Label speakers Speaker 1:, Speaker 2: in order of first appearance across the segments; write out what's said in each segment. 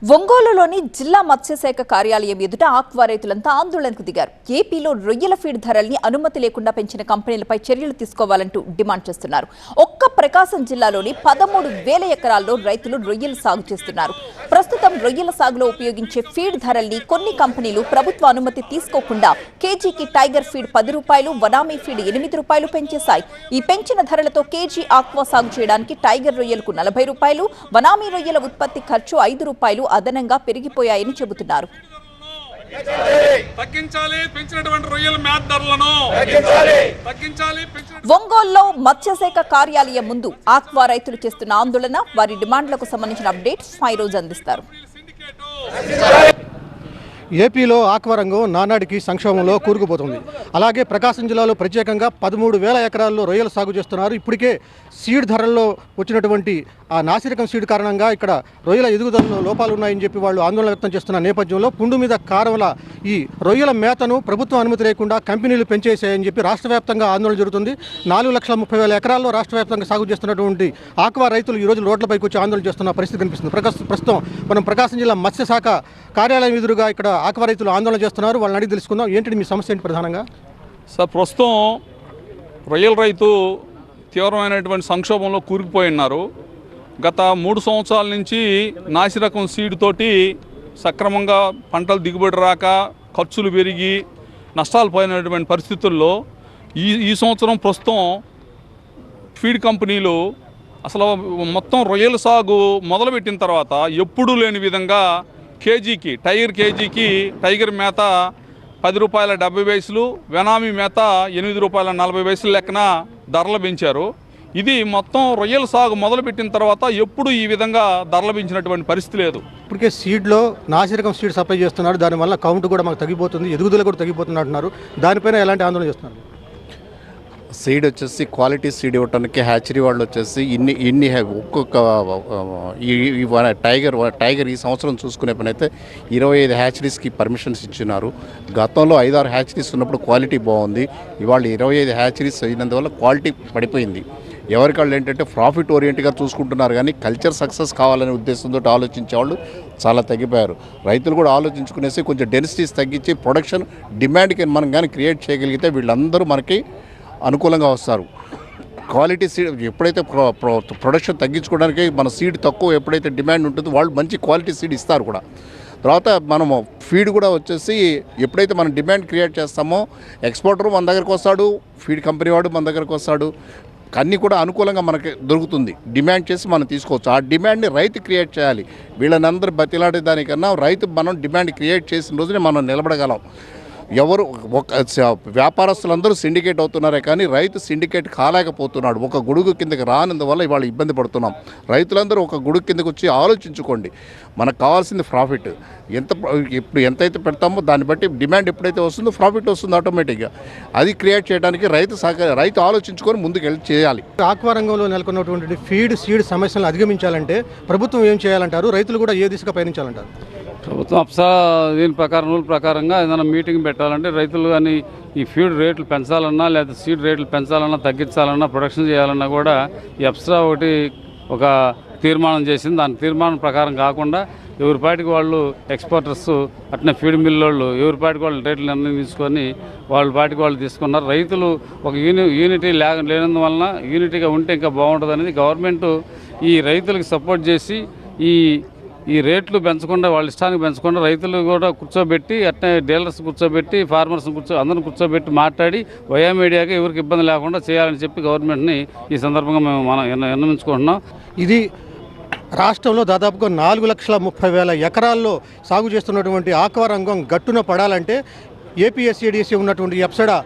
Speaker 1: ఒంగోలులోని జిల్లా మత్స్యశాఖ కార్యాలయం ఎదుట ఆక్వా రైతులంతా ఆందోళనకు దిగారు. ఏపీలో రొయ్యల ఫీడ్ ధరల్ని అనుమతి లేకుండా పెంచిన కంపెనీలపై చర్యలు తీసుకోవాలంటూ డిమాండ్ చేస్తున్నారు. ఒక్క ప్రకాశం జిల్లాలోని 13,000 ఎకరాల్లో రైతులు రొయ్యల సాగు చేస్తున్నారు. ప్రస్తుతం రొయ్యల సాగులో ఉపయోగించే ఫీడ్ ధరల్ని కొన్ని కంపెనీలు ప్రభుత్వ అనుమతి తీసుకోకుండా కేజీకి టైగర్ ఫీడ్ 10 రూపాయలు, వనామీ ఫీడ్ 8 రూపాయలు పెంచేశాయి. ఈ పెంచిన ధరలతో కేజీ ఆక్వా సాగు చేయడానికి టైగర్ రొయ్యలకు 40 రూపాయలు, వనామీ రొయ్యల ఉత్పత్తి ఖర్చు 5 రూపాయలు అదనంగా పెరిగిపోయాయని చెబుతున్నారు. ఒంగోలులో మత్స్యశాఖ కార్యాలయం ముందు ఆక్వా రైతులు చేస్తున్న ఆందోళన, వారి డిమాండ్లకు సంబంధించిన అప్డేట్స్ ఫైరోజ్ అందిస్తారు.
Speaker 2: ఏపీలో ఆక్వా రంగం నానాటికి సంక్షోభంలో కూరుకుపోతుంది. అలాగే ప్రకాశం జిల్లాలో ప్రత్యేకంగా 13,000 ఎకరాల్లో రొయ్యలు సాగు చేస్తున్నారు. ఇప్పటికే సీడ్ ధరల్లో వచ్చినటువంటి ఆ నాసిరకం సీడ్ కారణంగా ఇక్కడ రొయ్యల ఎదుగుదలలో లోపాలు ఉన్నాయని చెప్పి వాళ్ళు ఆందోళన వ్యక్తం చేస్తున్న నేపథ్యంలో పుండు మీద కారవల ఈ రొయ్యల మేతను ప్రభుత్వం అనుమతి లేకుండా కంపెనీలు పెంచేసాయని చెప్పి రాష్ట్ర వ్యాప్తంగా ఆందోళన జరుగుతుంది. 4,30,000 ఎకరాల్లో రాష్ట్ర వ్యాప్తంగా సాగు చేస్తున్నటువంటి ఆక్వా రైతులు ఈరోజు రోడ్లపైకి వచ్చి ఆందోళన చేస్తున్న పరిస్థితి కనిపిస్తుంది. ప్రస్తుతం మనం ప్రకాశం జిల్లా మత్స్యశాఖ కార్యాలయం ఎదురుగా ఇక్కడ ఆక్వా రైతులు ఆందోళన చేస్తున్నారు. వాళ్ళని అడిగి తెలుసుకుందాం. ఏంటి మీ సమస్య ఏంటి ప్రధానంగా?
Speaker 3: సార్, ప్రస్తుతం రొయ్యల రైతు తీవ్రమైనటువంటి సంక్షోభంలో కూరుకుపోయి ఉన్నారు. గత 3 సంవత్సరాల నుంచి నాసిరకం సీడ్ తోటి సక్రమంగా పంటలు దిగుబడి రాక ఖర్చులు పెరిగి నష్టాలు పోయినటువంటి పరిస్థితుల్లో ఈ సంవత్సరం ప్రస్తుతం ఫీడ్ కంపెనీలు అసలు మొత్తం రొయ్యల సాగు మొదలుపెట్టిన తర్వాత ఎప్పుడూ లేని విధంగా టైగర్ మేత 10 రూపాయల 70 పైసలు, వెనామీ మేత 8 రూపాయల 40 పైసలు లెక్కన ధరలు పెంచారు. ఇది మొత్తం రొయ్యల సాగు మొదలుపెట్టిన తర్వాత ఎప్పుడు ఈ విధంగా ధరలు పెంచినటువంటి పరిస్థితి లేదు.
Speaker 2: ఇప్పటికే సీడ్లో నాసిరకం సీడ్ సప్లై చేస్తున్నారు. దానివల్ల కౌంట్ కూడా మాకు తగ్గిపోతుంది, ఎదుగుదల కూడా తగ్గిపోతుంది అంటున్నారు. దానిపైన ఎలాంటి ఆందోళన చేస్తున్నారు?
Speaker 4: సీడ్ వచ్చేసి క్వాలిటీ సీడ్ ఇవ్వటానికి హ్యాచరీ వాళ్ళు వచ్చేసి ఇన్ని ఒక్కొక్క టైగర్ ఈ సంవత్సరం చూసుకునే పని అయితే 25 హ్యాచరీస్కి పర్మిషన్స్ ఇచ్చినారు. గతంలో 5-6 హ్యాచరీస్ ఉన్నప్పుడు క్వాలిటీ బాగుంది. ఇవాళ 25 హ్యాచరీస్ అయినందువల్ల క్వాలిటీ పడిపోయింది. ఎవరికాళ్ళు ఏంటంటే ప్రాఫిట్ ఓరియంట్గా చూసుకుంటున్నారు, కానీ కల్చర్ సక్సెస్ కావాలనే ఉద్దేశంతో ఆలోచించే వాళ్ళు చాలా తగ్గిపోయారు. రైతులు కూడా ఆలోచించుకునేసి కొంచెం డెన్సిటీస్ తగ్గించి ప్రొడక్షన్ డిమాండ్కి మనం కానీ క్రియేట్ చేయగలిగితే వీళ్ళందరూ మనకి అనుకూలంగా వస్తారు. క్వాలిటీ సీడ్ ఎప్పుడైతే ప్రొడక్షన్ తగ్గించుకోవడానికి మన సీడ్ తక్కువ ఎప్పుడైతే డిమాండ్ ఉంటుందో వాళ్ళు మంచి క్వాలిటీ సీడ్ ఇస్తారు కూడా. తర్వాత మనము ఫీడ్ కూడా వచ్చేసి ఎప్పుడైతే మనం డిమాండ్ క్రియేట్ చేస్తామో ఎక్స్పోర్టర్ మన దగ్గరకు వస్తాడు, ఫీడ్ కంపెనీ వాడు మన దగ్గరకు వస్తాడు, అన్నీ కూడా అనుకూలంగా మనకి దొరుకుతుంది. డిమాండ్ చేసి మనం తీసుకోవచ్చు. ఆ డిమాండ్ని రైతు క్రియేట్ చేయాలి. వీళ్ళని అందరూ బతిలాడే దానికన్నా రైతు మనం డిమాండ్ క్రియేట్ చేసిన రోజునే మనం నిలబడగలం. ఎవరు వ్యాపారస్తులందరూ సిండికేట్ అవుతున్నారే కానీ రైతు సిండికేట్ కాలేకపోతున్నాడు. ఒక గొడుగు కిందకి రానందువల్ల ఇవాళ ఇబ్బంది పడుతున్నాం. రైతులందరూ ఒక గొడుగు కిందకి వచ్చి ఆలోచించుకోండి. మనకు కావాల్సింది ప్రాఫిట్. ఇప్పుడు ఎంతైతే పెడతామో దాన్ని బట్టి డిమాండ్ ఎప్పుడైతే వస్తుందో ప్రాఫిట్ వస్తుంది ఆటోమేటిక్గా. అది క్రియేట్ చేయడానికి రైతు ఆలోచించుకొని ముందుకు వెళ్ళి చేయాలి.
Speaker 2: ఆక్వా రంగంలో నెలకొన్నటువంటి ఫీడ్ సీడ్ సమస్యలను అధిగమించాలంటే ప్రభుత్వం ఏం చేయాలంటారు? రైతులు కూడా ఏ దిశగా పయనించాలంటారు?
Speaker 5: ప్రభుత్వం దీని ప్రకారం రూల్ ప్రకారంగా ఏదైనా మీటింగ్ పెట్టాలంటే రైతులు కానీ ఈ ఫీడ్ రేట్లు పెంచాలన్నా లేదా సీడ్ రేట్లు పెంచాలన్నా తగ్గించాలన్నా ప్రొడక్షన్ చేయాలన్నా కూడా ఈ అప్సరా ఒక తీర్మానం చేసింది. దాని తీర్మానం ప్రకారం కాకుండా ఎవరిపాటికి వాళ్ళు ఎక్స్పోర్టర్స్ అట్నే ఫీడ్ మిల్ వాళ్ళు ఎవరిపాటికి వాళ్ళు రేట్లు నిర్ణయం తీసుకొని వాళ్ళ పాటికి వాళ్ళు తీసుకున్నారు. రైతులు ఒక యూనిటీ లేనందువలన యూనిటీగా ఉంటే ఇంకా బాగుంటుంది అనేది గవర్నమెంట్ ఈ రైతులకు సపోర్ట్ చేసి ఈ రేట్లు పెంచకుండా వాళ్ళ ఇష్టానికి పెంచకుండా రైతులు కూడా కూర్చోబెట్టి అట్నే డీలర్స్ కూర్చోబెట్టి ఫార్మర్స్ అందరిని కూర్చోబెట్టి మాట్లాడి వయా మీడియాగా ఎవరికి ఇబ్బంది లేకుండా చేయాలని చెప్పి గవర్నమెంట్ని ఈ సందర్భంగా మనం విన్నవించుకుంటున్నాం.
Speaker 2: ఇది రాష్ట్రంలో దాదాపుగా 4,30,000 ఎకరాల్లో సాగు చేస్తున్నటువంటి ఆక్వా రంగం గట్టున పడాలంటే ఏపీఎస్సీడీసీ ఉన్నటువంటి అప్సరా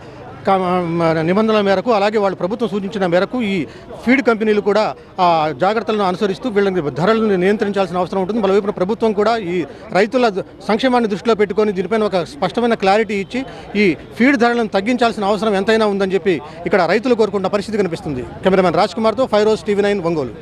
Speaker 2: నిబంధనల మేరకు అలాగే వాళ్ళు ప్రభుత్వం సూచించిన మేరకు ఈ ఫీడ్ కంపెనీలు కూడా ఆ జాగ్రత్తలను అనుసరిస్తూ వీళ్ళని ధరలను నియంత్రించాల్సిన అవసరం ఉంటుంది. మరోవైపున ప్రభుత్వం కూడా ఈ రైతుల సంక్షేమాన్ని దృష్టిలో పెట్టుకొని దీనిపైన ఒక స్పష్టమైన క్లారిటీ ఇచ్చి ఈ ఫీడ్ ధరలను తగ్గించాల్సిన అవసరం ఎంతైనా ఉందని చెప్పి ఇక్కడ రైతులు కోరుకున్న పరిస్థితి కనిపిస్తుంది. కెమెరామెన్ రాజ్ కుమార్తో ఫైరోజ్, TV9 ఒంగోలు.